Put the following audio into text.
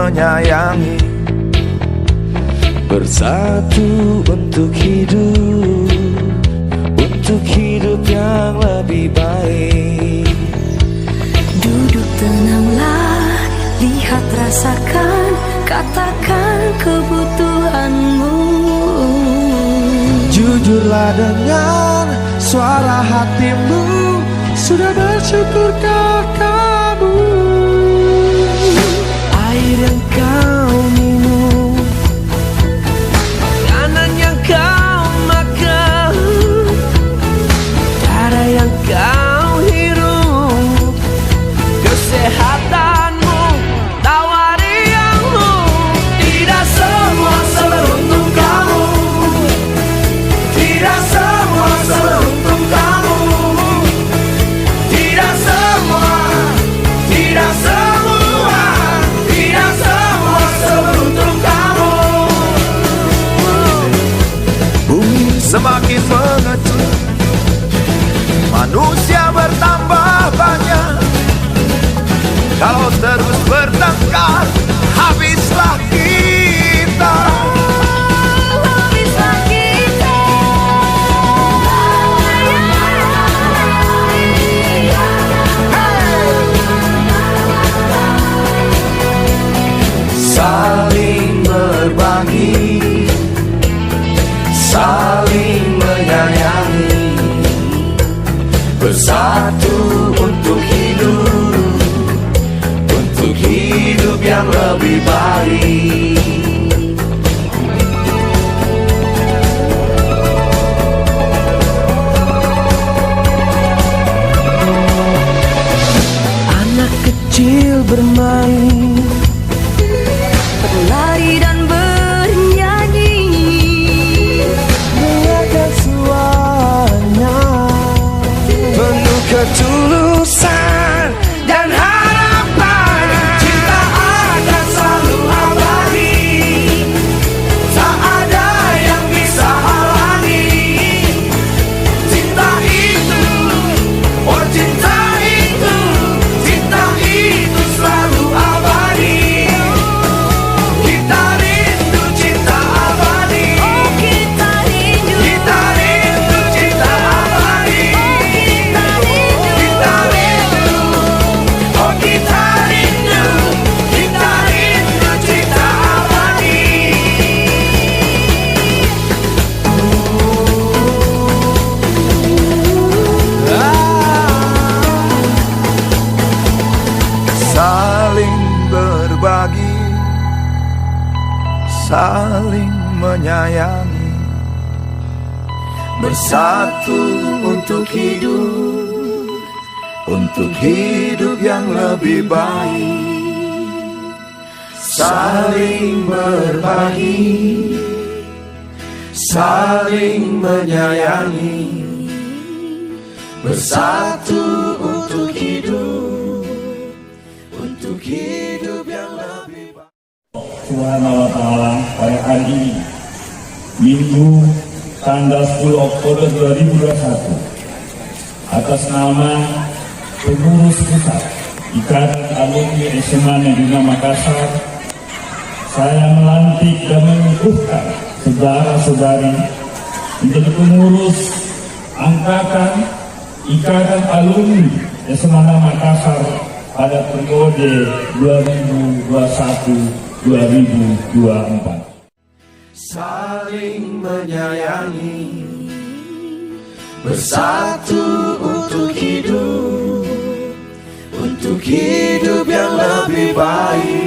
menyayangi, bersatu untuk hidup yang lebih baik. Duduk tenanglah, lihat rasakan, katakan kebutuhanmu. Jujurlah dengan suara hatimu, sudah bersyukurkah kamu? Air yang kau minum, makanan yang kau makan, darah yang kau hirup, kesehatanmu, tawarianmu, tidak semua seberuntung kamu, tidak semua seberuntung kamu, tidak semua, tidak semua, tidak semua seberuntung kamu. Bumi semakin mengecut, manusia bertambah banyak. Kalau terus bertengkar, habislah kita. Habislah kita. Saling berbagi, saling menyayangi, bersatu untuk hidup yang lebih baik. Anak kecil bermain, Berlari dan bernyanyi, dengarkan suaranya, penuh ketulusan dan harapan. Cinta akan selalu abadi, tak ada yang bisa halangi. Cinta itu, oh cinta itu, cinta itu selalu abadi. Kita rindu cinta abadi, oh kita rindu, kita rindu cinta abadi. kita rindu, Kita rindu, oh kita rindu, kita rindu cinta abadi. Saling berbagi, saling menyayangi, bersatu untuk hidup yang lebih baik. Saling berbagi, saling menyayangi, bersatu untuk hidup yang lebih baik. Subhanahu wa ta'ala pada hari ini, Minggu tanggal 10 Oktober 2021, atas nama pengurus pusat Ikatan Alumni SMA Negeri Makassar, saya melantik dan mengukuhkan saudara-saudari menjadi pengurus angkatan Ikatan Alumni SMA Makassar pada periode 2021-2024. Saling menyayangi, bersatu untuk hidup yang lebih baik.